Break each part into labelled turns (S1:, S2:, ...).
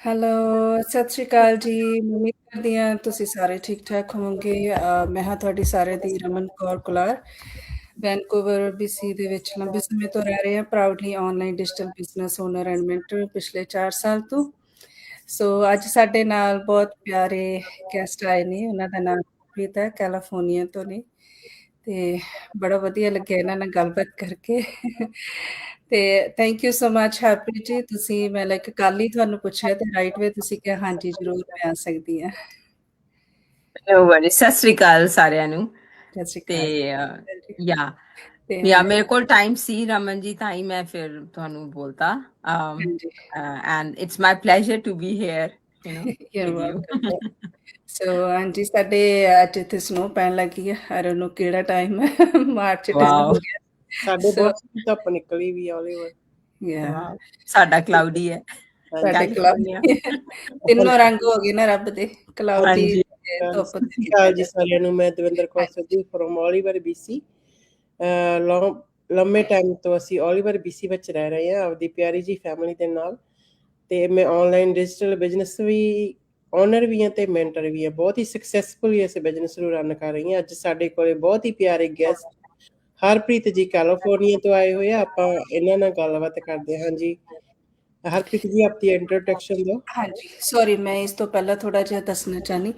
S1: Hello, ਸਤਿ ਸ਼੍ਰੀ ਅਕਾਲ ਜੀ। ਉਮੀਦ ਕਰਦੀ ਹਾਂ ਤੁਸੀਂ ਸਾਰੇ ਠੀਕ-ਠਾਕ ਹੋਵੋਗੇ। ਮੈਂ ਹਾਂ ਤੁਹਾਡੀ ਸਾਰਿਆਂ ਦੀ ਰਮਨ ਕੌਰ ਕੁਲਾਰ, ਵੈਨਕੂਵਰ BC ਦੇ ਵਿੱਚ ਲੰਬੇ ਸਮੇਂ ਤੋਂ ਰਹਿ ਰਹੇ ਹਾਂ, proudly online digital business owner and mentor ਪਿਛਲੇ 4 ਸਾਲ ਤੋਂ। ਸੋ ਅੱਜ ਸਾਡੇ ਨਾਲ ਬਹੁਤ ਪਿਆਰੇ ਗੈਸਟ ਆਏ ਨੇ, ਉਹਨਾਂ ਦਾ ਨਾਮ ਪ੍ਰੀਤ ਹੈ, ਕੈਲੀਫੋਰਨੀਆ ਤੋਂ ਨੇ। ਤੇ ਬੜਾ ਵਧੀਆ ਲੱਗਿਆ ਇਹਨਾਂ ਨਾਲ ਗੱਲਬਾਤ ਕਰਕੇ। ਤੇ thank you so much Harpreet ji, ਤੁਸੀਂ ਮੈਂ ਕੱਲ ਹੀ ਤੁਹਾਨੂੰ ਪੁੱਛਿਆ ਤੇ ਰਾਈਟ ਵੇ ਤੁਸੀਂ ਕਿਹਾ ਹਾਂਜੀ ਜ਼ਰੂਰ ਮੈਂ ਆ ਸਕਦੀ ਹਾਂ।
S2: No worries. ਸਤਿ ਸ੍ਰੀ ਅਕਾਲ ਸਾਰਿਆਂ ਨੂੰ।
S1: ਸਤਿ ਸ਼੍ਰੀ
S2: ਤੇ
S1: ਅਕਾਲ ਜੀ।
S2: ਯਾ
S1: ਤੇ
S2: ਮੇਰੇ ਕੋਲ ਟਾਈਮ ਸੀ ਰਮਨ ਜੀ, ਤਾਂ ਹੀ ਮੈਂ ਫਿਰ ਤੁਹਾਨੂੰ ਬੋਲਤਾ।
S1: ਹਾਂਜੀ
S2: And it's my pleasure to be here,
S1: you
S2: with you.
S1: Welcome. So ਹਾਂਜੀ, ਸਾਡੇ ਅੱਜ ਇੱਥੇ ਸਨੋ ਪੈਣ ਲੱਗੀ ਹੈ। ਆਈ ਡੋਨਟ ਨੋ ਕਿਹੜਾ ਟਾਈਮ ਹੈ, ਮਾਰਚ ਡਨ
S2: Wow.
S1: ਹੋ ਗਿਆ।
S3: ਸਾਡੇ
S1: ਸੋ
S3: ਬਹੁਤ ਧੁੱਪ ਨਿਕਲੀ ਵੀ ਆ ਉਹਦੇ ਵੱਲ।
S1: ਯਾ
S2: Wow. ਸਾਡਾ ਕਲਾਉਡੀ ਹੈ
S1: ਸਾਡੇ
S2: ਕੈਲੀਫੋਰਨੀਆ।
S1: ਤਿੰਨੋਂ ਰੰਗ ਹੋ ਗਏ ਨਾ ਰੱਬ ਦੇ, ਕਲਾਉਡੀ
S2: ਹਾਂਜੀ।
S1: ਤੇ ਧੁੱਪ
S3: ਸਤਿ ਸ਼੍ਰੀ
S1: ਤੇ
S3: ਅਕਾਲ ਜੀ ਸਾਰਿਆਂ ਨੂੰ। ਮੈਂ Davinder Kaur Sidhu from Oliver BC। ਲੰਮੇ ਟਾਈਮ ਤੋਂ ਅਸੀਂ ਓਲੀਵਰ BC ਵਿੱਚ ਰਹਿ ਰਹੇ ਹਾਂ ਆਪਦੀ ਪਿਆਰੀ ਜੀ ਫੈਮਿਲੀ ਦੇ ਨਾਲ। ਤੇ ਮੈਂ ਆਨਲਾਈਨ ਡਿਜੀਟਲ ਬਿਜ਼ਨਸ ਵੀ ਓਨਰ ਵੀ ਹਾਂ ਤੇ ਮੈਂਟਰ ਵੀ ਹਾਂ। ਬਹੁਤ ਹੀ ਸਕਸੈਸਫੁਲੀ ਇਸ ਬਿਜ਼ਨਸ ਨੂੰ ਰਨ ਕਰ ਰਹੀ ਹਾਂ। ਅੱਜ ਸਾਡੇ ਕੋਲੇ ਬਹੁਤ ਹੀ ਪਿਆਰੇ ਗੈਸਟ ਹਰਪ੍ਰੀਤ ਜੀ ਕੈਲੀਫੋਰਨੀਆ ਤੋਂ ਆਏ ਹੋਏ ਆ। ਆਪਾਂ ਇਹਨਾਂ ਨਾਲ ਗੱਲਬਾਤ ਕਰਦੇ ਹਾਂ ਜੀ। ਹਰਪ੍ਰੀਤ ਜੀ ਆਪਦੀ ਇੰਟਰੋਡਕਸ਼ਨ ਦਿਓ।
S1: ਹਾਂਜੀ, ਸੌਰੀ ਮੈਂ ਇਸ ਤੋਂ ਪਹਿਲਾਂ ਥੋੜਾ ਜਿਹਾ ਦੱਸਣਾ ਚਾਹਨੀ।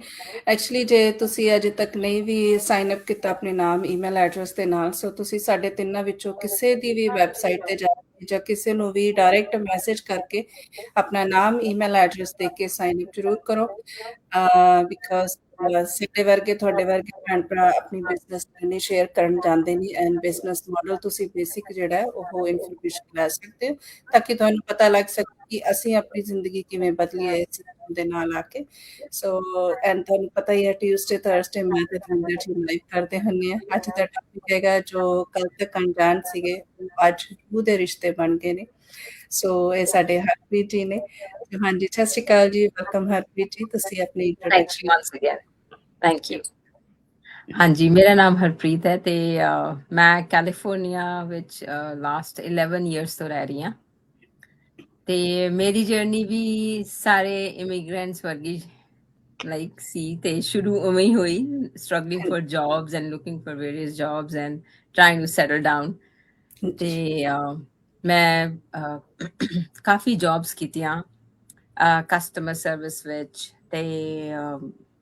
S1: ਐਕਚੁਅਲੀ ਜੇ ਤੁਸੀਂ ਅਜੇ ਤੱਕ ਨਹੀਂ ਵੀ ਸਾਈਨ ਅਪ ਕੀਤਾ ਆਪਣੇ ਨਾਮ ਈਮੇਲ ਐਡਰੈਸ ਦੇ ਨਾਲ, ਸੋ ਤੁਸੀਂ ਸਾਡੇ ਤਿੰਨਾਂ ਵਿੱਚੋਂ ਕਿਸੇ ਦੀ ਵੀ ਵੈਬਸਾਈਟ ਤੇ ਜਾ ਕੇ ਜਾਂ ਕਿਸੇ ਨੂੰ ਵੀ ਡਾਇਰੈਕਟ ਮੈਸੇਜ ਕਰਕੇ ਆਪਣਾ ਨਾਮ ਈਮੇਲ ਐਡਰੈਸ ਦੇ ਕੇ ਸਾਈਨ ਅਪ ਜ਼ਰੂਰ ਕਰੋ। ਬਿਕਾਜ਼ ਸਾਡੇ ਵਰਗੇ ਤੁਹਾਡੇ ਵਰਗੇ ਭੈਣ ਭਰਾ ਆਪਣੀ ਬਿਜ਼ਨਸ ਜਰਨੀ ਸ਼ੇਅਰ ਕਰਨ ਜਾਂਦੇ ਨਹੀਂ, ਐਂਡ ਬਿਜ਼ਨਸ ਮਾਡਲ ਤੁਸੀਂ ਬੇਸਿਕ ਜਿਹੜਾ ਹੈ ਉਹ ਇਨਫੋਰਮੇਸ਼ਨ ਲੈ ਸਕਦੇ ਹੋ, ਤਾਂ ਕਿ ਤੁਹਾਨੂੰ ਪਤਾ ਲੱਗ ਸਕੇ ਕਿ ਅਸੀਂ ਆਪਣੀ ਜ਼ਿੰਦਗੀ ਕਿਵੇਂ ਬਦਲੀ ਹੈ ਇਸ ਦੇ ਨਾਲ ਆ ਕੇ। ਸੋ ਐਂਡ ਤੁਹਾਨੂੰ ਪਤਾ ਹੀ ਹੈ ਟਿਊਜ਼ਡੇ ਥਰਸਡੇ ਮੈਂ ਤੇ ਦਵਿੰਦਰ ਜੀ ਲਾਈਵ ਕਰਦੇ ਹੁੰਦੇ ਆ। ਅੱਜ ਦਾ ਟੌਪਿਕ ਹੈਗਾ ਜੋ ਕੱਲ ਤੱਕ ਅਣਜਾਣ ਸੀਗੇ ਉਹ ਅੱਜ ਰੂਹ ਦੇ ਰਿਸ਼ਤੇ ਬਣ ਗਏ ਨੇ। ਸੋ ਇਹ ਸਾਡੇ ਹਰਪ੍ਰੀਤ ਜੀ ਨੇ। ਹਾਂਜੀ, ਸਤਿ ਸ਼੍ਰੀ ਅਕਾਲ ਜੀ, ਵੈਲਕਮ ਹਰਪ੍ਰੀਤ ਜੀ। ਤੁਸੀਂ ਆਪਣੀ
S2: Thank you
S1: introduction.
S2: once again. Thank you. ਹਾਂਜੀ, ਮੇਰਾ ਨਾਮ ਹਰਪ੍ਰੀਤ ਹੈ ਤੇ ਮੈਂ ਕੈਲੀਫੋਰਨੀਆ ਵਿੱਚ ਲਾਸਟ 11 ਇਅਰਸ ਤੋਂ ਰਹਿ ਰਹੀ ਹਾਂ। ਤੇ ਮੇਰੀ ਜਰਨੀ ਵੀ ਸਾਰੇ ਇਮੀਗ੍ਰੈਂਟਸ ਵਰਗੀ ਲਾਈਕ ਸੀ ਤੇ ਸ਼ੁਰੂ ਉਵੇਂ ਹੀ ਹੋਈ, struggling for jobs and looking for various jobs and trying to settle down. ਤੇ ਮੈਂ ਕਾਫੀ ਜੌਬਸ ਕੀਤੀਆਂ ਕਸਟਮਰ ਸਰਵਿਸ ਵਿੱਚ ਤੇ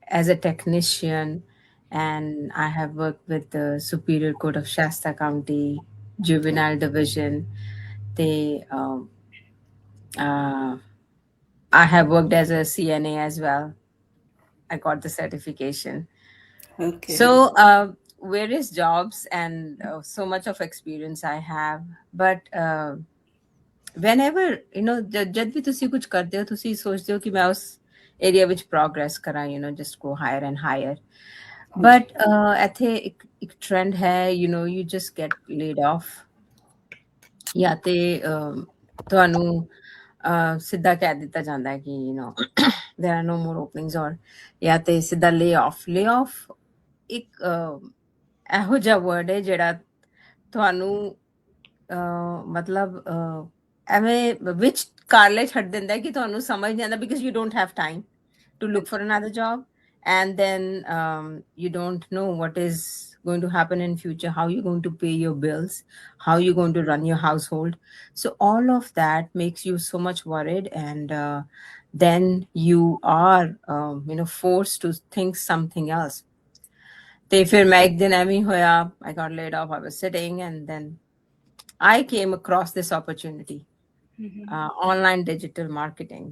S2: as a technician, and I have worked with the Superior Court of Shasta County, Juvenile Division. I have worked as a CNA as well. I got the certification.
S1: Okay.
S2: So various jobs and so much of experience I have. But whenever ਜਦ ਵੀ ਤੁਸੀਂ ਕੁਝ ਕਰਦੇ ਹੋ ਤੁਸੀਂ ਸੋਚਦੇ ਹੋ ਕਿ ਮੈਂ ਉਸ ਏਰੀਆ ਵਿੱਚ ਪ੍ਰੋਗਰੈਸ ਕਰਾਂ, just go higher and higher. But ਇੱਥੇ ਇੱਕ ਟ੍ਰੈਂਡ ਹੈ, you just get laid off ਜਾਂ ਤੇ ਤੁਹਾਨੂੰ ਸਿੱਧਾ ਕਹਿ ਦਿੱਤਾ ਜਾਂਦਾ ਹੈ ਕਿ there are no more openings, or ਜਾਂ ਤੇ ਸਿੱਧਾ lay off ਇੱਕ ਇਹੋ ਜਿਹਾ ਵਰਡ ਹੈ ਜਿਹੜਾ ਤੁਹਾਨੂੰ ਮਤਲਬ ਐਵੇਂ ਵਿੱਚ ਕਾਰਲੇ ਛੱਡ ਦਿੰਦਾ ਕਿ ਤੁਹਾਨੂੰ ਸਮਝ ਨਹੀਂ ਆਉਂਦਾ, because you don't have time to look for another job, and then you don't know what is going to happen in future, how you're going to pay your bills, how you're going to run your household. So all of that makes you so much worried, and then you are forced to think something else. ਤੇ ਫਿਰ ਮੈਂ ਇੱਕ ਦਿਨ ਐਵੇਂ ਹੋਇਆ, I got laid off. I was sitting and then I came across this opportunity, online digital marketing,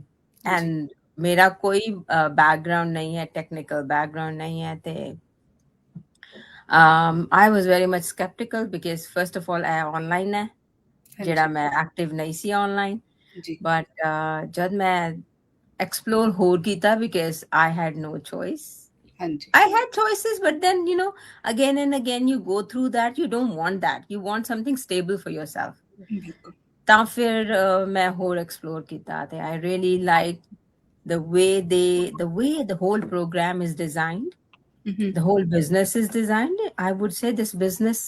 S2: and मेरा कोई background नहीं है, technical background नहीं है ते I was very much skeptical because first of all online है ਜਿਹੜਾ ਮੈਂ active नहीं सी online, but जब मैं explore ਹੋਰ ਕੀਤਾ, because I had no choice. I had choices, but then again and again you go through that. You don't want that. You want something stable for yourself. ਤਾਂ ਫਿਰ ਮੈਂ ਹੋਰ explore ਕੀਤਾ ਤੇ I really like the way the whole program is designed. The whole business is designed. I would say this business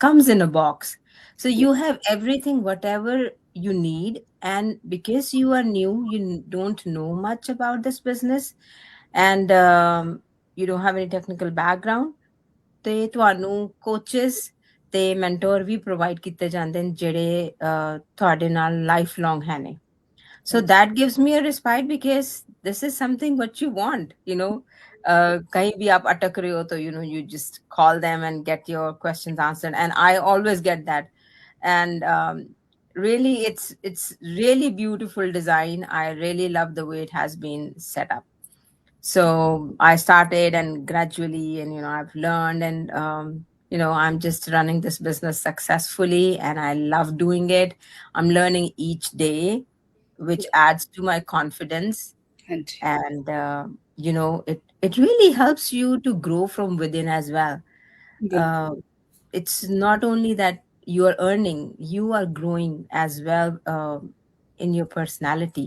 S2: comes in a box. So you have everything, whatever you need, and because you are new, you don't know much about this business, and you don't have any technical background, ਤੇ ਤੁਹਾਨੂੰ coaches ਤੇ mentor ਵੀ provide ਕੀਤੇ ਜਾਂਦੇ ਨੇ ਜਿਹੜੇ ਤੁਹਾਡੇ ਨਾਲ life ਲੌਂਗ ਹੈ ਨੇ. So that gives me a respite, because this is something what you want, kahin bhi aap atak rahe ho, to you just call them and get your questions answered, and I always get that. And really, it's really beautiful design. I really love the way it has been set up. So I started, and gradually, and I've learned, and I'm just running this business successfully, and I love doing it. I'm learning each day, which adds to my confidence.
S1: ਹਾਂਜੀ
S2: And it really helps you to grow from within as well.
S1: ਬਿਲਕੁਲ
S2: It's not only that you are earning, you are growing as well, in your personality.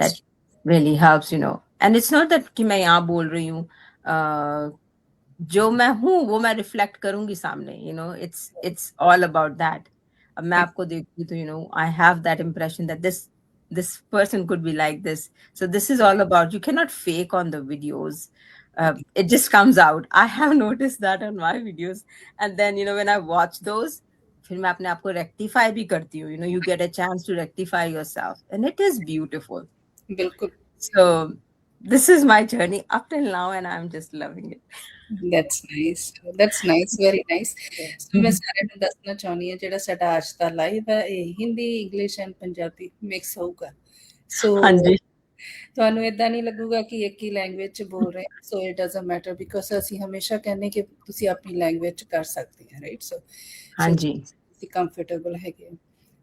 S2: That really helps. And it's not that कि मैं यहाँ बोल रही हूँ, जो मैं हूँ वो मैं रिफ्लेक्ट करूंगी सामने. It's all about that. अब मैं आपको देखती हूँ, तो I have that impression that this person could be like this. So this is all about, you cannot fake on the videos. It just comes out. I have noticed that on my videos, and then when I watch those, फिर मैं अपने आप को rectify भी करती हूँ. You get a chance to rectify yourself, and it is beautiful.
S1: ਬਿਲਕੁਲ
S2: So this is my journey up till now, and I'm just loving it.
S1: that's nice, very nice. So ਮੈਂ ਸਾਰਿਆਂ ਨੂੰ ਦੱਸਣਾ ਚਾਹੁੰਦੀ ਹਾਂ, ਜਿਹੜਾ ਸਾਡਾ ਅੱਜ ਦਾ ਲਾਈਵ ਹੈ ਇਹ Hindi, English and Punjabi mix ਹੋਊਗਾ. ਸੋ
S2: ਹਾਂਜੀ
S1: ਤੁਹਾਨੂੰ ਇਦਾਂ ਨਹੀਂ ਲੱਗੂਗਾ ਕਿ ਇੱਕ ਹੀ ਲੈਂਗੁਏਜ ਚ ਬੋਲ ਰਹੇ ਹਾਂ. So it doesn't matter, because ਅਸੀਂ ਹਮੇਸ਼ਾ ਕਹਿੰਦੇ ਕਿ ਤੁਸੀਂ ਆਪਣੀ ਲੈਂਗੁਏਜ ਚ ਕਰ ਸਕਦੇ ਆ, ਰਾਈਟ? ਸੋ
S2: ਹਾਂਜੀ
S1: ਤੁਸੀਂ ਕੰਫਰਟੇਬਲ ਹੈਗੇ ਹੋ.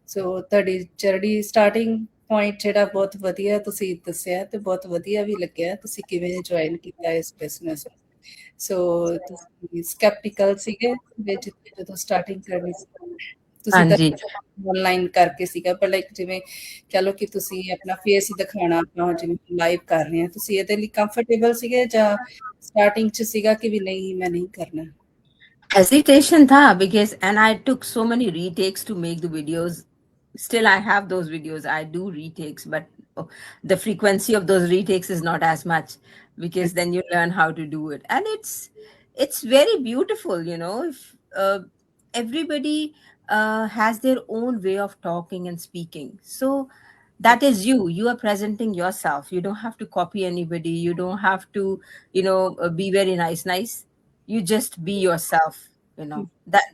S1: ਸੋ ਤੁਹਾਡੀ ਜਰਨੀ ਸਟਾਰਟਿੰਗ ਪੁਆਇੰਟ ਜਿਹੜਾ ਬਹੁਤ ਵਧੀਆ ਤੁਸੀਂ ਦੱਸਿਆ, ਤੇ ਬਹੁਤ ਵਧੀਆ ਵੀ ਲੱਗਿਆ ਤੁਸੀਂ ਕਿਵੇਂ ਜੁਆਇਨ ਕੀਤਾ ਇਸ ਬਿਜ਼ਨਸ. ਸੋ ਤੁਸੀਂ ਸਕੈਪਟੀਕਲ ਸੀਗੇ ਵਿੱਚ ਜਦੋਂ ਸਟਾਰਟਿੰਗ ਕਰਨੀ ਸੀ, ਤੁਸੀਂ ਤਾਂ
S2: ਹਾਂਜੀ
S1: ਆਨਲਾਈਨ ਕਰਕੇ ਸੀਗਾ, ਪਰ ਲਾਈਕ ਜਿਵੇਂ ਕਹ ਲਓ ਕਿ ਤੁਸੀਂ ਆਪਣਾ ਫੇਸ ਦਿਖਾਉਣਾ, ਆਪਣਾ ਜਿਵੇਂ ਲਾਈਵ ਕਰ ਰਹੇ ਆ, ਤੁਸੀਂ ਇਹਦੇ ਲਈ ਕੰਫਰਟੇਬਲ ਸੀਗੇ ਜਾਂ ਸਟਾਰਟਿੰਗ ਚ ਸੀਗਾ ਕਿ ਵੀ ਨਹੀਂ ਮੈਂ ਨਹੀਂ ਕਰਨਾ?
S2: hesitation tha, because and I took so many retakes to make the videos. Still I have those videos, I do retakes, but the frequency of those retakes is not as much, because then you learn how to do it, and it's very beautiful. If everybody has their own way of talking and speaking, so that is you are presenting yourself. You don't have to copy anybody, you don't have to be very nice. You just be yourself.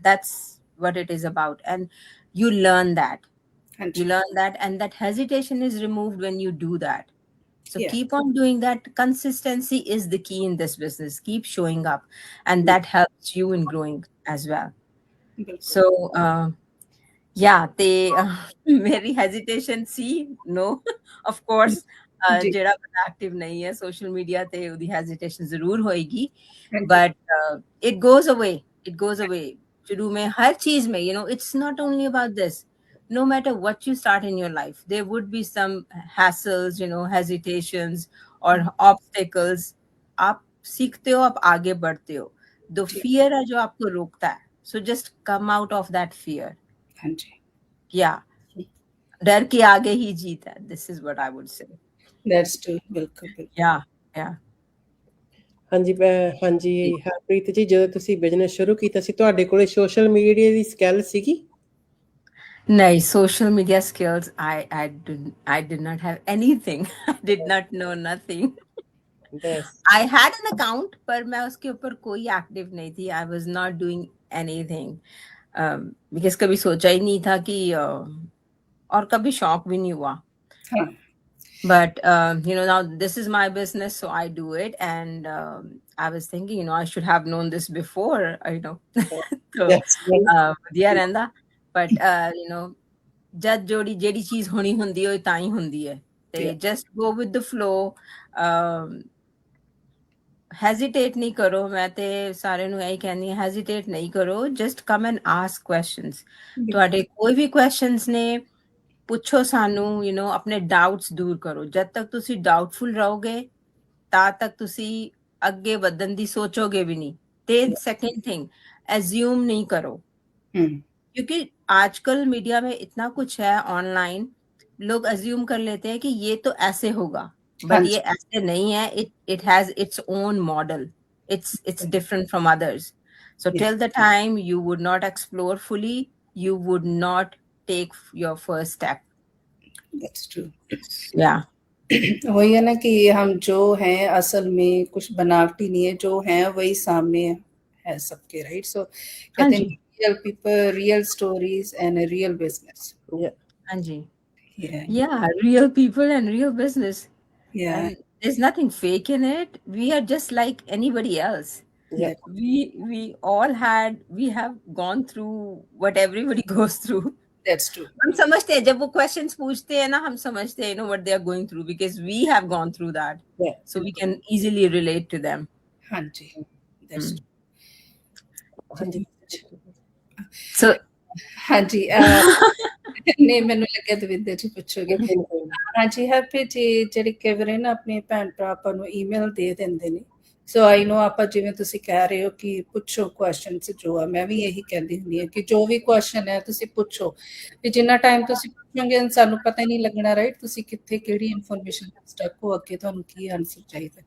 S2: That's what it is about, and you learn that.
S1: ਹਾਂਜੀ
S2: And that hesitation is removed when you do that. So
S1: Yeah.
S2: keep on doing that. Consistency is the key in this business. Keep showing up, and that helps you in growing as well.
S1: ਬਿਲਕੁਲ
S2: So yeah, they very hesitation. See, no, of course,
S1: ਜੀ
S2: ਜਿਹੜਾ ਬੰਦਾ active ਨਹੀਂ ਹੈ social media ਤੇ ਉਹਦੀ hesitation ਜ਼ਰੂਰ ਹੋਏਗੀ,
S1: ਹਾਂਜੀ
S2: but it goes away. It goes away. शुरू में हर चीज में, it's not only about this. No matter what you start in your life, there would be some hassles, hesitations or obstacles. आप सीखते हो, आप आगे बढ़ते हो. The
S1: जी
S2: fear है जो आपको रोकता है. So just come out of that fear.
S1: ਹਾਂਜੀ
S2: Yeah. डर के आगे ही जीत है. This is what I would say.
S1: that's true. ਬਿਲਕੁਲ ਬਿਲਕੁਲ
S2: Yeah. Yeah.
S3: ਹਾਂਜੀ ਹਾਂਜੀ ਹਰਪ੍ਰੀਤ ਜੀ, ਜਦੋਂ ਤੁਸੀਂ ਬਿਜ਼ਨਸ ਸ਼ੁਰੂ ਕੀਤਾ ਸੀ ਤੁਹਾਡੇ ਕੋਲੇ ਸੋਸ਼ਲ ਮੀਡੀਆ ਦੀ ਸਕਿੱਲ ਸੀਗੀ?
S2: No, social media skills, I did not have anything. I did not know nothing.
S3: That's
S2: I had an account, पर मैं उसके ऊपर कोई एक्टिव नहीं थी. I was not doing anything. Because कभी सोचा ही नहीं था कि और कभी शौक भी नहीं हुआ.
S1: हाँ
S2: But now this is my business, so I do it, and I was thinking, I should have known this before. So ਵਧੀਆ ਰਹਿੰਦਾ. But ਜਦ ਜਿਹੜੀ ਚੀਜ਼ ਹੋਣੀ ਹੁੰਦੀ ਹੈ ਉਹ ਤਾਂ ਹੀ ਹੁੰਦੀ ਹੈ, ਤੇ just go with the flow. Hesitate ਨਹੀਂ ਕਰੋ. ਮੈਂ ਤੇ ਸਾਰਿਆਂ ਨੂੰ ਇਹੀ ਕਹਿੰਦੀ ਹਾਂ, hesitate ਨਹੀਂ ਕਰੋ. Just come and ask questions. ਤੁਹਾਡੇ ਕੋਈ ਵੀ questions ਨੇ, ਪੁੱਛੋ ਸਾਨੂੰ. ਆਪਣੇ ਡਾਊਟਸ ਦੂਰ ਕਰੋ. ਜਦ ਤੱਕ ਤੁਸੀਂ ਡਾਊਟਫੁਲ ਰਹੋਗੇ ਤਾਂ ਤੱਕ ਤੁਸੀਂ ਅੱਗੇ ਵਧਣ ਦੀ ਸੋਚੋਗੇ ਵੀ ਨਹੀਂ. ਤੇ ਸੈਕੰਡ ਥਿੰਗ, assume ਨਹੀਂ ਕਰੋ, ਕਿਉਂਕਿ आजकल मीडिया में इतना कुछ है ऑनलाइन, लोग अज्यूम कर लेते हैं कि ये तो ऐसे होगा,
S1: हाँ
S2: बट ये
S1: जी
S2: ऐसे नहीं है. It has its own model. It's different from others. So
S1: yes
S2: till the time you would not explore fully, you would not take your first step.
S1: that's true.
S2: Yeah.
S1: वही है ना कि हम जो हैं असल में कुछ बनावटी नहीं है, जो हैं वही सामने है सबके, राइट? सो
S2: हाँ
S1: कहते हैं
S2: जी.
S1: Real people, real stories and a real business.
S3: Yeah.
S2: हाँ जी.
S1: Yeah,
S2: Yeah, real people and real business.
S1: yeah,
S2: And there's nothing fake in it. We are just like anybody else.
S3: Yeah.
S1: that,
S2: We have gone through what everybody goes through.
S1: that's true.
S2: हम समझते हैं, जब वो questions पूछते हैं ना, हम समझते हैं, what they are going through, because we have gone through that.
S3: Yeah.
S2: So we can easily relate to them.
S1: हाँ जी, that's true.
S3: हाँ जी.
S2: So
S1: हाँ जी, नहीं ਮੈਨੂੰ ਲੱਗਿਆ ਦਵਿੰਦਰ ਜੀ ਪੁੱਛੋਗੇ.
S3: Okay.
S1: हाँ जी, ਹਰਪ੍ਰੀਤ ਜੀ ਜਿਹੜੇ ਕਈ ਵਾਰੀ ਨਾ ਆਪਣੇ ਭੈਣ ਭਰਾ ਆਪਾਂ ਨੂੰ ਈਮੇਲ ਦੇ ਦਿੰਦੇ ਨੇ, ਸੋ ਆਈ ਨੋ ਆਪਾਂ ਜਿਵੇਂ ਤੁਸੀਂ ਕਹਿ ਰਹੇ ਹੋ ਕਿ ਪੁੱਛੋ ਕੁਐਸਚਨਸ ਜੋ ਆ, ਮੈਂ ਵੀ ਇਹੀ ਕਹਿੰਦੀ ਹੁੰਦੀ ਹਾਂ ਕਿ ਜੋ ਵੀ ਕੁਐਸਚਨ ਹੈ ਤੁਸੀਂ ਪੁੱਛੋ, ਤੇ ਜਿੰਨਾ ਟਾਈਮ ਤੁਸੀਂ ਪੁੱਛੋਗੇ ਸਾਨੂੰ ਪਤਾ ਹੀ ਨਹੀਂ ਲੱਗਣਾ, ਰਾਈਟ? ਤੁਸੀਂ ਕਿੱਥੇ ਕਿਹੜੀ ਇਨਫੋਰਮੇਸ਼ਨ ਸਟਕ ਹੋ, ਅੱਗੇ ਤੁਹਾਨੂੰ ਕੀ ਆਨਸਰ ਚਾਹੀਦਾ.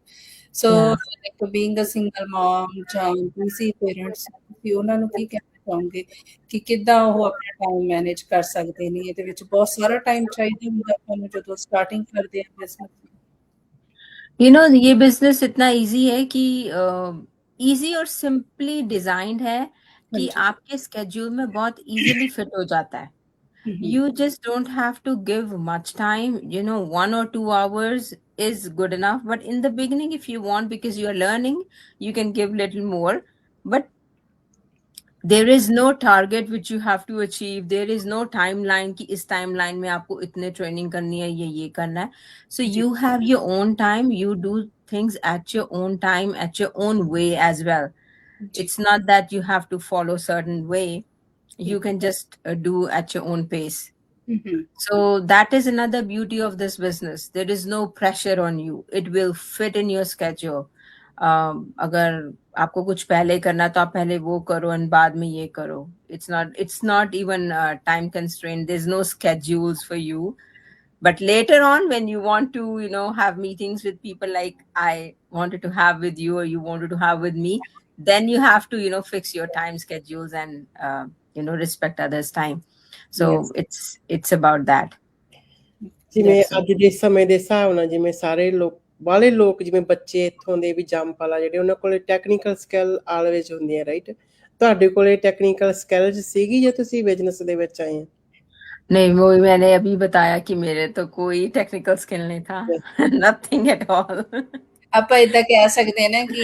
S1: So like being a single mum ਜਾਂ ਬਿਜ਼ੀ ਪੇਰੈਂਟਸ, ਤੁਸੀਂ ਉਹਨਾਂ ਨੂੰ ਕੀ ਕਹਿਣਾ ਚਾਹੋਗੇ ਕਿ ਕਿੱਦਾਂ ਉਹ ਆਪਣਾ ਟਾਈਮ ਮੈਨੇਜ ਕਰ ਸਕਦੇ ਨੇ? ਇਹਦੇ ਵਿੱਚ ਬਹੁਤ ਸਾਰਾ ਟਾਈਮ ਚਾਹੀਦਾ ਹੁੰਦਾ ਆਪਾਂ ਨੂੰ ਜਦੋਂ ਸਟਾਰਟਿੰਗ ਕਰਦੇ ਆ ਬਿਜ਼ਨਸ.
S2: ये बिजनेस इतना इजी है कि इजी और सिंपली डिजाइंड है कि
S1: ਹਾਂਜੀ
S2: आपके स्केड्यूल में बहुत इजीली फिट हो जाता है. You just don't have to give much time. 1 or 2 hours is good enough. But in the beginning, if you want, because you're learning, you can give little more. But there is no target which you have to achieve. There is no timeline कि इस timeline में आपको इतने training करनी है, ये करना है. So
S1: ji.
S2: you have your own time. You do things at your own time, at your own way as well.
S1: Ji.
S2: It's not that you have to follow certain way. You can just do at your own pace. So that is another beauty of this business. There is no pressure on you. It will fit in your schedule. अगर आपको कुछ पहले करना तो आप पहले वो करो और बाद में ये करो. It's not even time constrained. There's no schedules for you. But later on, when you want to have meetings with people like I wanted to have with you or you wanted to have with me, then you have to fix your time schedules and respect others' time. So it's about that.
S3: ਜਿਵੇਂ
S1: Yes.
S3: ਅੱਜ ਦੇ ਸਮੇਂ ਦੇ ਹਿਸਾਬ ਨਾਲ ਜਿਵੇਂ ਸਾਰੇ ਬਾਹਲੇ ਲੋਕ ਜਿਵੇਂ ਬੱਚੇ ਇੱਥੋਂ ਦੇ ਵੀ ਜੰਮਪਲ ਆ ਜਿਹੜੇ ਉਹਨਾਂ ਕੋਲੇ ਟੈਕਨੀਕਲ ਸਕਿੱਲ ਆਲਵੇਜ਼ ਹੁੰਦੀ ਹੈ, ਰਾਈਟ? ਤੁਹਾਡੇ ਕੋਲੇ ਟੈਕਨੀਕਲ ਸਕਿੱਲਸ ਸੀਗੀ ਜੇ ਤੁਸੀਂ ਬਿਜ਼ਨਸ ਦੇ ਵਿੱਚ ਆਏ ਆ?
S2: नहीं, वो मैंने अभी बताया कि मेरे तो कोई टेक्निकल स्किल नहीं था. Nothing at all.
S1: ਆਪਾਂ ਇਦਾਂ ਕਹਿ ਸਕਦੇ ਨਾ ਕਿ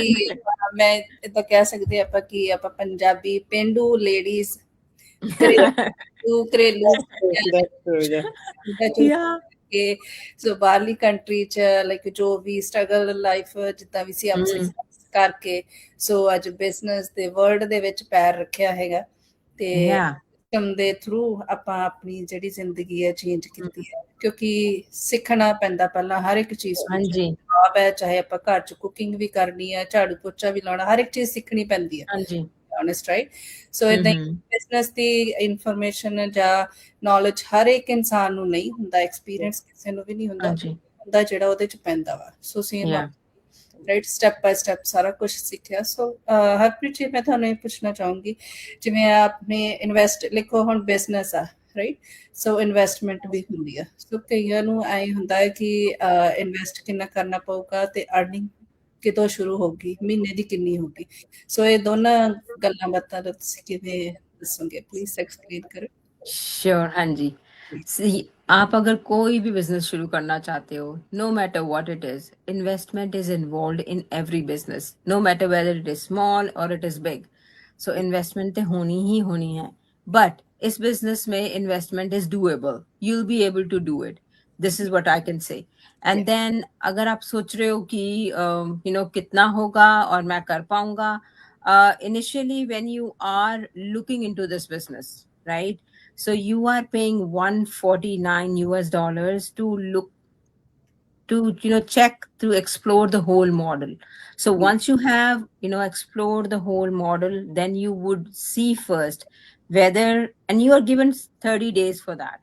S1: ਮੈਂ ਇਦਾਂ ਕਹਿ ਸਕਦੇ ਆਪਾਂ ਕਿ ਆਪਾਂ ਪੰਜਾਬੀ ਪਿੰਡੂ ਲੇਡੀਜ਼ ਘਰੇਲੂ
S2: Yeah.
S1: ਕਿ ਸੋ ਬਾਹਰਲੀ ਕੰਟਰੀ ਚ ਲਾਈਕ ਜੋ ਵੀ ਸਟਰਗਲ ਲਾਈਫ ਜਿੱਦਾਂ ਵੀ ਸੀ ਆਪਾਂ ਕਰਕੇ ਸੋ ਅੱਜ ਬਿਜ਼ਨਸ ਦੇ ਵਰਲਡ ਦੇ ਵਿੱਚ ਪੈਰ ਰੱਖਿਆ ਹੈਗਾ ਤੇ ਸਿਸਟਮ ਦੇ ਥਰੂ ਆਪਾਂ ਆਪਣੀ ਜਿਹੜੀ ਜ਼ਿੰਦਗੀ ਹੈ ਚੇਂਜ ਕੀਤੀ ਹੈ ਕਿਉਂਕਿ ਸਿੱਖਣਾ ਪੈਂਦਾ ਪਹਿਲਾਂ ਹਰ ਇੱਕ ਚੀਜ਼ ਜਵਾਬ ਹੈ ਚਾਹੇ ਆਪਾਂ ਘਰ ਚ ਕੁਕਿੰਗ ਵੀ ਕਰਨੀ ਹੈ ਝਾੜੂ ਪੋਚਾ ਵੀ ਲਾਉਣਾ ਹਰ ਇੱਕ ਚੀਜ਼ ਸਿੱਖਣੀ ਪੈਂਦੀ ਹੈ honest, right? So the business the information ਜਾਂ ਨੌਲੇਜ ਹਰ ਇੱਕ ਇਨਸਾਨ ਨੂੰ ਨਹੀਂ ਹੁੰਦਾ ਐਕਸਪੀਰੀਅੰਸ ਕਿਸੇ ਨੂੰ ਵੀ ਨਹੀਂ ਹੁੰਦਾ ਜਿਹੜਾ ਉਹਦੇ ਚ ਪੈਂਦਾ ਵਾ so same right step ਬਾय step ਸਾਰਾ ਕੁਝ ਸਿੱਖਿਆ ਸੋ ਹਰਪ੍ਰੀਤ ਜੀ ਮੈਂ ਤੁਹਾਨੂੰ ਇਹ ਪੁੱਛਣਾ ਚਾਹੂੰਗੀ ਜਿਵੇਂ ਆਪਣੇ ਇਨਵੈਸਟ ਲਿਖੋ ਹੁਣ ਬਿਜ਼ਨਸ ਆ ਰਾਈਟ ਸੋ ਇਨਵੈਸਟਮੈਂਟ ਵੀ ਹੁੰਦੀ ਆ ਸੋ ਕਈਆਂ ਨੂੰ ਐ ਹੁੰਦਾ ਹੈ ਕਿ ਇਨਵੈਸਟ ਕਿੰਨਾ ਕਰਨਾ ਪਊਗਾ ਤੇ ਅਰਨਿੰਗ ਕਿਤੋਂ ਸ਼ੁਰੂ ਹੋਗੀ ਮਹੀਨੇ ਦੀ ਕਿੰਨੀ ਹੋਗੀ ਸੋ ਇਹ ਦੋਨਾਂ ਗੱਲਾਂ ਬਾਤਾਂ ਦਾ ਤੁਸੀਂ ਕਿਵੇਂ ਦੱਸੋਗੇ प्लीज एक्सप्लेन करो
S2: श्योर हाँ जी आप अगर कोई भी बिजनेस शुरू करना चाहते हो no matter what it is investment is involved in every business no matter whether it is small और it is big so investment तो होनी है बट इस बिजनेस में investment is doable you will be able to do it this is what I can say and then अगर आप सोच रहे हो कि कितना होगा और मैं कर पाऊंगा initially when you are looking into this business right so you are paying $149 to look to check to explore the whole model so once you have explored the whole model then you would see first and you are given 30 days for that.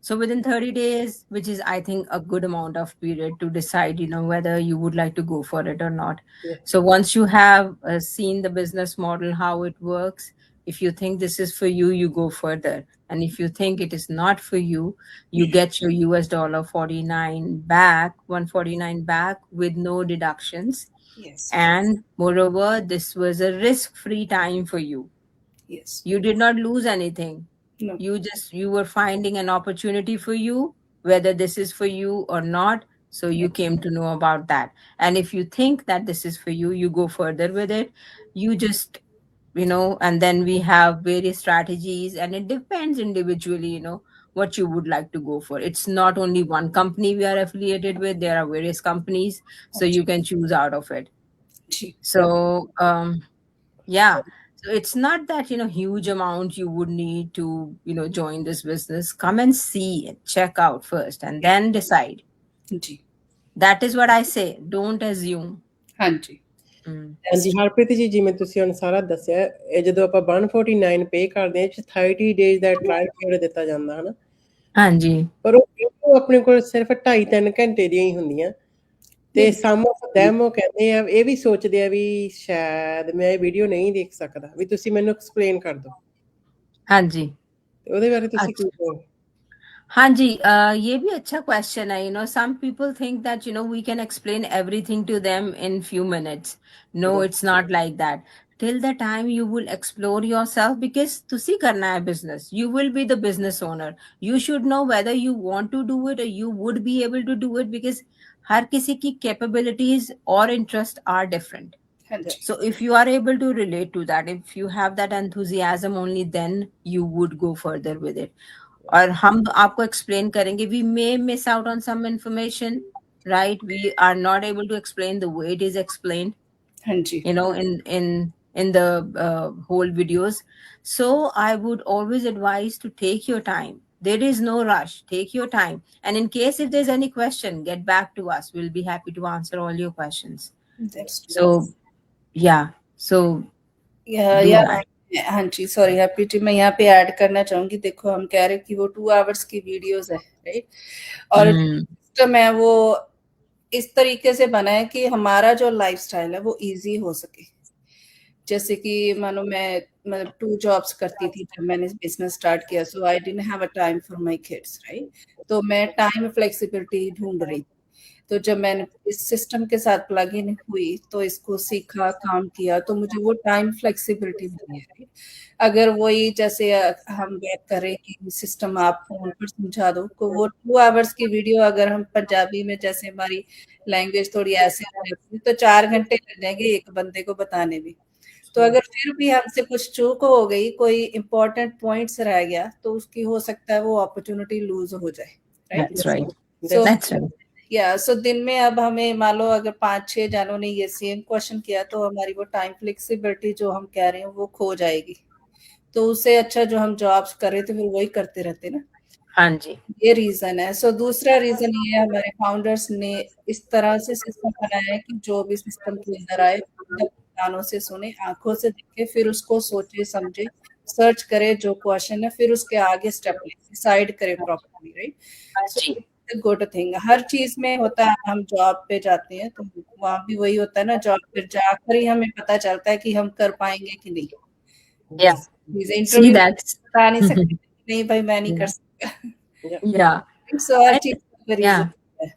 S2: So within 30 days, which is, I think, a good amount of period to decide, whether you would like to go for it or not.
S3: Yeah.
S2: So once you have seen the business model, how it works, if you think this is for you, you go further. And if you think it is not for you, you get your US dollar 49 back, 149 back with no deductions.
S1: Yes.
S2: And moreover, this was a risk-free time for you.
S1: Yes.
S2: You did not lose anything.
S1: No.
S2: You were finding an opportunity for you, whether this is for you or not. So you came to know about that. And if you think that this is for you, you go further with it. You just, and then we have various strategies, and it depends individually, what you would like to go for. It's not only one company we are affiliated with, there are various companies. So you can choose out of it.
S1: Ji.
S2: So, yeah. So it's not that, huge amount you would need to, join this business. Come and see and check out first and then decide.
S1: Ji.
S2: That is what I say. Don't assume.
S1: हाँ जी.
S3: ਹਾਂਜੀ ਹਰਪ੍ਰੀਤ ਜੀ, ਜਿਵੇਂ ਤੁਸੀਂ ਹੁਣ ਸਾਰਾ ਦੱਸਿਆ, ਇਹ ਜਦੋਂ ਆਪਾਂ 149 ਪੇ ਕਰਦੇ ਹਾਂ, 30 ਡੇਜ਼ ਦਾ ਟ੍ਰਾਇਲ ਪੀਰੀਅਡ ਦਿੱਤਾ ਜਾਂਦਾ ਹਨਾ।
S2: ਹਾਂਜੀ।
S3: ਪਰ ਉਹ ਵੀਡੀਓ ਆਪਣੇ ਕੋਲ ਸਿਰਫ 2.5-3 ਘੰਟੇ ਦੀਆਂ ਹੀ ਹੁੰਦੀਆਂ, ਤੇ ਸਮ ਆਫ ਦੈਮ ਉਹ ਕਹਿੰਦੇ ਆ, ਇਹ ਵੀ ਸੋਚਦੇ ਆ ਵੀ ਸ਼ਾਇਦ ਮੈਂ ਇਹ ਵੀਡੀਓ ਨਹੀਂ ਦੇਖ ਸਕਦਾ, ਵੀ ਤੁਸੀਂ ਮੈਨੂੰ ਐਕਸਪਲੇਨ ਕਰ ਦਿਓ।
S2: ਹਾਂਜੀ।
S3: ਉਹਦੇ ਬਾਰੇ ਤੁਸੀਂ ਕੀ ਕਹੋਗੇ?
S2: Hanji, ye bhi acha question hai. Some people think that, we can explain everything to them in few minutes. No, it's not like that. Till the time you will explore yourself, because tusi karna hai business. You will be the business owner. You should know whether you want to do it or you would be able to do it, because har kisi ki capabilities or interest are different. So if you are able to relate to that, if you have that enthusiasm, only then you would go further with it. और हम आपको explain करेंगे. We may miss out on some information, right? We are not able to explain the way it is explained,
S1: हाँ जी.
S2: in the whole videos. So I would always advise to take your time. There is no rush. Take your time. And in case if there's any question, get back to us. We'll be happy to answer all your questions.
S1: That's true.
S2: So, yeah. So, do
S1: yeah.
S2: that.
S1: हाँ जी, sorry happy जी, मैं यहाँ पे add करना चाहूंगी. देखो, हम कह रहे हैं कि वो 2 आवर्स की वीडियोस है, राइट? और सिस्टम है वो इस तरीके से बना है कि हमारा जो लाइफस्टाइल है वो इजी हो सके. जैसे कि मानो मैं मतलब 2 जॉब्स करती थी जब मैंने बिजनेस स्टार्ट किया, so I didn't have a time for my kids, right? तो मैं टाइम फ्लेक्सिबिलिटी ढूंढ रही थी. तो जब मैंने इस सिस्टम के साथ प्लग इन हुई, तो इसको सीखा, काम किया, तो मुझे वो टाइम फ्लेक्सिबिलिटी मिली है. अगर वही जैसे हम बात करें कि सिस्टम आप फोन पर समझा दो, तो वो 2 आवर्स की वीडियो अगर हम पंजाबी में, जैसे हमारी लैंग्वेज थोड़ी ऐसे हो जाती है, तो 4 घंटे लग जाएंगे एक बंदे को बताने में. तो अगर फिर भी हमसे कुछ चूक हो गई, कोई इंपॉर्टेंट पॉइंट्स रह गया, तो उसकी हो सकता है वो अपॉर्चुनिटी लूज हो जाए, right?
S2: That's right.
S1: So,
S2: That's right.
S1: सो दिन में अब हमें मान लो अगर 5-6 जनों ने ये सेम क्वेश्चन किया, तो हमारी वो टाइम फ्लेक्सिबिलिटी जो हम कह रहे हैं वो खो जाएगी. तो उससे अच्छा जो हम जॉब्स कर रहे थे फिर वही करते रहते ना.
S2: हाँ जी.
S1: ये रीजन है. सो दूसरा रीजन ये है, हमारे फाउंडर्स ने इस तरह से सिस्टम बनाया है कि जो भी सिस्टम के अंदर आए, कानों से सुने, आंखों से देखे, फिर उसको सोचे समझे, सर्च करे जो क्वेश्चन है, फिर उसके आगे स्टेप ले, डिसाइड करे प्रॉपर्ली, राइट? Good thing. हर चीज में होता है. हम जॉब पे जाते हैं तो वहां भी वही होता है ना, जॉब पे जाकर ही हमें पता चलता है कि हम कर पाएंगे कि नहीं.
S2: Yeah.
S1: इंटरव्यू बता नहीं सकते नहीं भाई मैं नहीं कर सकता.
S2: Yeah.
S1: So हर चीज का रीजन है.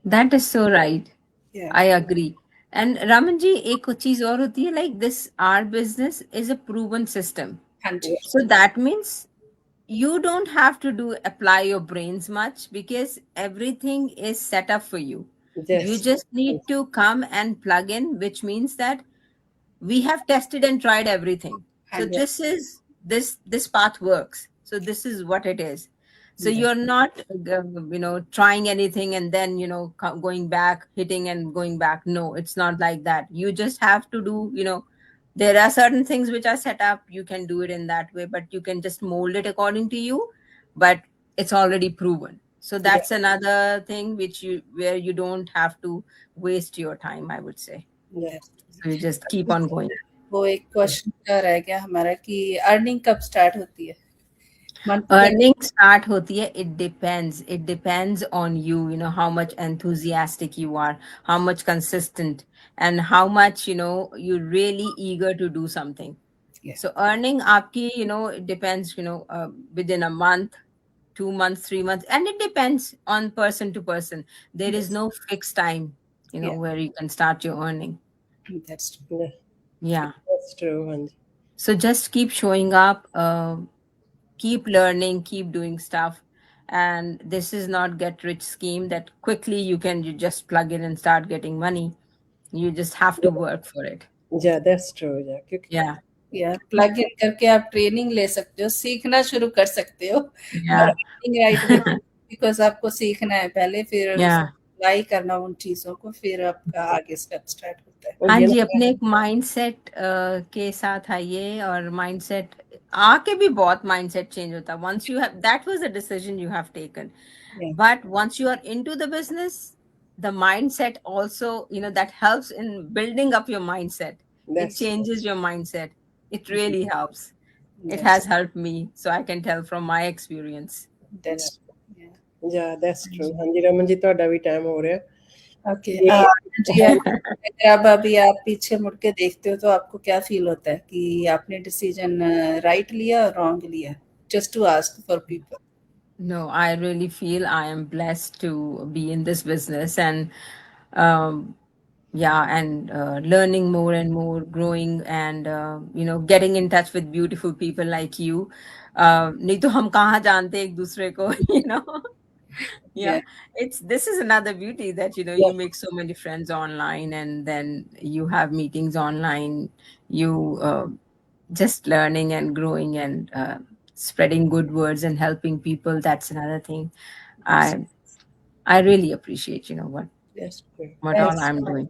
S2: That is so right.
S1: Yeah.
S2: I agree. And Raman ji, एक चीज और होती है, like this, our business is a proven system.
S1: हाँ जी.
S2: So that means you don't have to apply your brains much, because everything is set up for you.
S3: Yes.
S2: You just need to come and plug in, which means that we have tested and tried everything. So this path works. So this is what it is. So you're not trying anything and then going back, hitting and going back. No, it's not like that. You just have to do, there are certain things which are set up. You can do it in that way, but you can just mold it according to you. But it's already proven. So that's another thing where you don't have to waste your time, I would say.
S1: Yes.
S2: So you just keep on going.
S1: वो एक question का रह गया हमारा कि earning कब start होती है? Month
S2: Earning start hoti hai, it depends on you, you know, how much enthusiastic you are, how much consistent, and how much, you know, you're really eager to do something.
S1: Yeah.
S2: So earning aapki, you know, it depends, you know, within a month, 2 months, 3 months, and it depends on person to person. There is
S1: Yes.
S2: no fixed time, you know,
S1: Yeah.
S2: where you can start your earning.
S1: That's true.
S2: Yeah.
S3: That's true, ਹਾਂਜੀ
S2: So just keep showing up, keep learning, keep doing stuff. And this is not get rich scheme that quickly you just plug in and start getting money. You just have to work for it.
S3: yeah that's true yeah क्योंकि
S2: Yeah.
S1: या plug in करके आप training ले सकते हो, सीखना शुरू कर सकते हो।
S2: Yeah.
S1: राइट वे, बिकॉज आपको सीखना है पहले, फिर
S2: Yeah.
S1: अप्लाई करना उन चीजों को, फिर आपका आगे स्टेप स्टार्ट होता है।
S2: हाँ जी, अपने एक माइंडसेट के साथ आइए, और माइंडसेट आके भी बहुत माइंडसेट चेंज होता है। Once you have, that was a decision you have taken,
S1: Yeah.
S2: But once you are into the business, the mindset also, you know, that helps in building up your mindset. It
S3: That's
S2: changes your mindset. It really helps. It
S1: Yes.
S2: has helped me, so I can tell from my experience.
S1: That's
S3: yeah that's true ਹਾਂਜੀ ਰਮਨ ਜੀ ਤੁਹਾਡਾ ਵੀ time ਹੋ ਰਿਹਾ
S1: okay. जी, अगर अब अभी आप पीछे मुड़ के देखते हो तो आपको क्या फील होता है कि आपने डिसीजन राइट लिया और रॉन्ग लिया? Just to ask for people.
S2: No, I really feel I am blessed to be in this business, and um, yeah, and learning more and more, growing, and you know, getting in touch with beautiful people like you. नहीं तो हम कहाँ जानते एक दूसरे को, you know. Yeah, this is another beauty, that, you know, you make so many friends online, and then you have meetings online. You just learning and growing, and spreading good words and helping people. That's another thing. I really appreciate, you know,
S3: that's great
S2: what all I'm doing.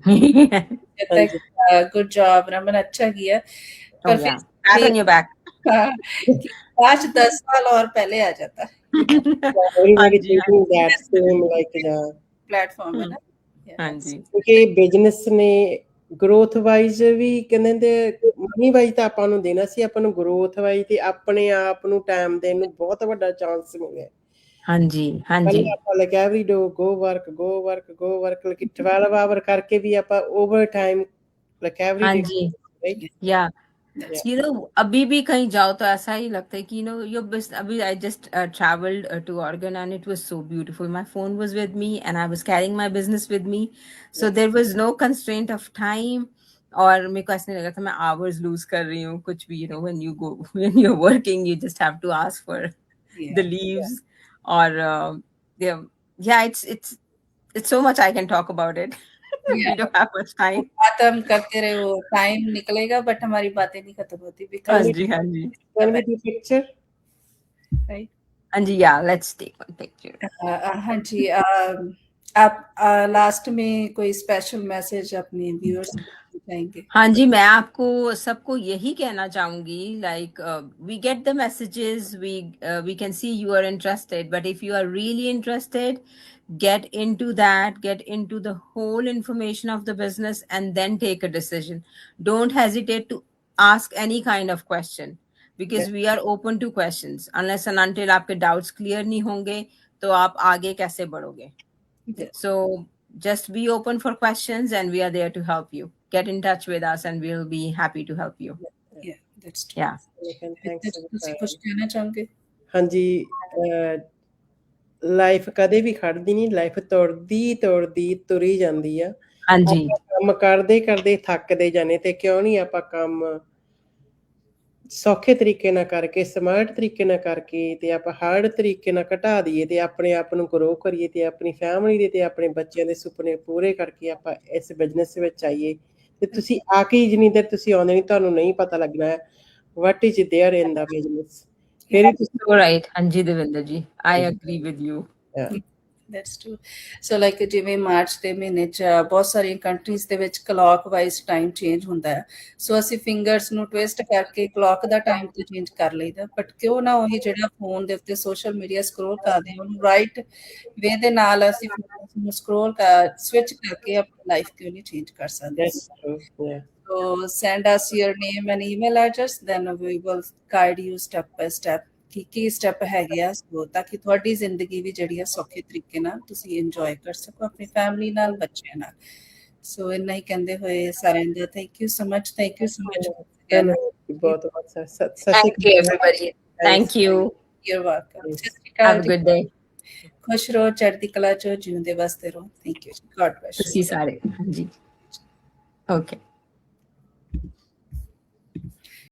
S1: Good job Raman, अच्छा किया।
S2: Oh
S1: पर
S2: yeah, pat on your back.
S1: फिर 5-10 साल और पहले आ जाता
S3: everybody
S2: जी,
S3: thinking that same like the
S1: platform है ना।
S2: हाँ जी।
S3: ਕਿਉਂਕਿ ਬਿਜ਼ਨਸ ਨੇ ਗਰੋਥ ਵਾਈਜ਼ ਵੀ ਕਹਿੰਦੇ ਤੇ ਮਨੀ ਵਾਈਜ਼ ਤਾਂ ਆਪਾਂ ਨੂੰ ਦੇਣਾ ਸੀ, ਆਪਾਂ ਨੂੰ ਗਰੋਥ ਵਾਈਜ਼ ਤੇ ਆਪਣੇ ਆਪ ਨੂੰ ਟਾਈਮ ਦੇਣ ਨੂੰ ਬਹੁਤ ਵੱਡਾ ਚਾਂਸ ਮਿਲਿਆ।
S2: हाँ जी, हाँ जी।
S3: ਪਹਿਲਾਂ ਆਪਾਂ ਲਾਈਕ ਐਵਰੀ ਡੇ ਗੋ ਵਰਕ ਲਾਈਕ 12 ਆਵਰ ਕਰਕੇ ਵੀ ਆਪਾਂ ਓਵਰ ਟਾਈਮ ਲਾਈਕ ਐਵਰੀ
S2: हाँ
S3: ਡੇ
S2: जी,
S3: right
S2: yeah.
S1: That's
S2: You know, अभी भी कहीं जाओ तो ऐसा ही लगता है कि, you know, your business. अभी I just traveled to Oregon, and it was so beautiful. My phone was with me, and I was carrying my business with me, so there was no constraint of time. और मेरे को ऐसा नहीं लगा था मैं hours lose कर रही हूँ कुछ भी, you know, when you're working, you just have to ask for the leaves, or yeah, it's so much I can talk about it. We don't have much time.
S1: बात हम करते रहे, वो टाइम निकलेगा बट हमारी बातें नहीं खत्म होती,
S2: हाँ
S1: बिकॉज
S2: जी, हाँ जी,
S3: Can we do picture?
S1: Right.
S2: हाँ जी, yeah, let's take one picture.
S1: हाँ जी, आप लास्ट में कोई स्पेशल मैसेज अपने व्यूअर्स को देना चाहेंगे?
S2: हाँ जी, मैं आपको सबको यही कहना चाहूंगी, like we get the messages, we can see you are interested, but if you are really interested, get into the whole information of the business, and then take a decision. Don't hesitate to ask any kind of question, because we are open to questions. Unless and until आपके doubts clear नहीं होंगे, तो आप आगे कैसे बढ़ोगे? So just be open for questions, and we are there to help you. Get in touch with us, and we'll be happy to help you.
S1: Yeah, that's true.
S2: Yeah.
S3: Thanks.
S1: ਤੁਸੀਂ ਕੁਝ ਕਹਿਣਾ ਚਾਹੋਗੇ?
S3: ਹਾਂਜੀ ਲਾਈਫ ਕਦੇ ਵੀ ਖੜਦੀ ਨਹੀਂ, life ਤੁਰੀ ਜਾਂਦੀ ਆ।
S2: हाँ जी,
S3: ਕੰਮ ਕਰਦੇ ਥੱਕਦੇ ਜਾਣੇ, ਤੇ ਕਿਉਂ ਨਹੀਂ ਆਪਾਂ ਕੰਮ ਸੌਖੇ ਤਰੀਕੇ ਨਾਲ ਕਰਕੇ, ਸਮਾਰਟ ਤਰੀਕੇ ਨਾਲ ਕਰਕੇ, ਤੇ ਆਪਾਂ ਹਾਰਡ ਤਰੀਕੇ ਨਾਲ ਘਟਾ ਦਈਏ, ਤੇ ਆਪਣੇ ਆਪ ਨੂੰ ਗਰੋ ਕਰੀਏ, ਤੇ ਆਪਣੀ ਫੈਮਿਲੀ ਦੇ ਤੇ ਆਪਣੇ ਬੱਚਿਆਂ ਦੇ ਸੁਪਨੇ ਪੂਰੇ ਕਰਕੇ ਆਪਾਂ ਇਸ ਬਿਜ਼ਨਸ ਵਿੱਚ ਆਈਏ। ਤੇ ਤੁਸੀਂ ਆ ਕੇ ਜਿੰਨੀ ਦੇਰ ਤੁਸੀਂ ਆਉਂਦੇ ਨਹੀਂ, ਤੁਹਾਨੂੰ ਨਹੀਂ ਪਤਾ ਲੱਗਣਾ ਹੈ what is there in the business. ਫਿਰ ਹੀ ਤੁਸੀਂ
S2: so right. हाँ जी, देवेंद्र जी, I agree with you.
S1: That's true. So like ਜਿਵੇਂ ਮਾਰਚ ਦੇ ਮਹੀਨੇ 'ਚ ਬਹੁਤ ਸਾਰੀਆਂ ਕੰਟਰੀਜ਼ ਦੇ ਵਿੱਚ ਕਲੌਕ ਵਾਈਜ਼ ਟਾਈਮ ਚੇਂਜ ਹੁੰਦਾ ਹੈ, ਸੋ ਅਸੀਂ ਫਿੰਗਰਸ ਨੂੰ ਟਵਿਸਟ ਕਰਕੇ ਕਲੌਕ ਦਾ ਟਾਈਮ ਤੇ ਚੇਂਜ ਕਰ ਲਈਦਾ, ਬਟ ਕਿਉਂ ਨਾ ਉਹੀ ਜਿਹੜਾ ਫੋਨ ਦੇ ਉੱਤੇ ਸੋਸ਼ਲ ਮੀਡੀਆ ਸਕਰੋਲ ਕਰਦੇ ਹਾਂ, ਉਹਨੂੰ ਰਾਈਟ ਵੇ ਦੇ ਨਾਲ ਅਸੀਂ ਨੂੰ ਸਕਰੋਲ ਸਵਿਚ ਕਰਕੇ ਆਪਣੀ ਲਾਈਫ ਕਿਉਂ ਨਹੀਂ ਚੇਂਜ ਕਰ ਸਕਦੇ?
S3: That's true. Yeah.
S1: So send us your name and email address, then we will guide you step by step Ki step ਹੈਗੇ ਆ, ਸੋ ਤਾਂ ਕਿ ਤੁਹਾਡੀ ਜ਼ਿੰਦਗੀ ਵੀ ਜਿਹੜੀ ਆ ਸੌਖੇ ਤਰੀਕੇ ਨਾਲ ਤੁਸੀਂ ਇੰਜੋਏ ਕਰ ਸਕੋ ਆਪਣੀ ਫੈਮਿਲੀ ਨਾਲ, ਬੱਚਿਆਂ ਨਾਲ। ਸੋ ਇੰਨਾ ਹੀ ਕਹਿੰਦੇ ਹੋਏ ਸਾਰਿਆਂ ਦਾ thank you so much, thank you so much.
S3: ਬਹੁਤ ਬਹੁਤ
S2: Thank you, everybody. Thank you.
S1: You're welcome. ਸਤਿ ਸ਼੍ਰੀ
S2: Have
S1: ਅਕਾਲ
S2: a
S1: ਜੀ।
S2: good day.
S1: ਖੁਸ਼ ਰਹੋ, ਚੜ੍ਹਦੀ ਕਲਾ ਚ ਜਿਉਂਦੇ ਵਸਦੇ ਰਹੋ। Thank you, god bless.
S2: ਤੁਸੀਂ ਸਾਰੇ। ਹਾਂਜੀ। Okay.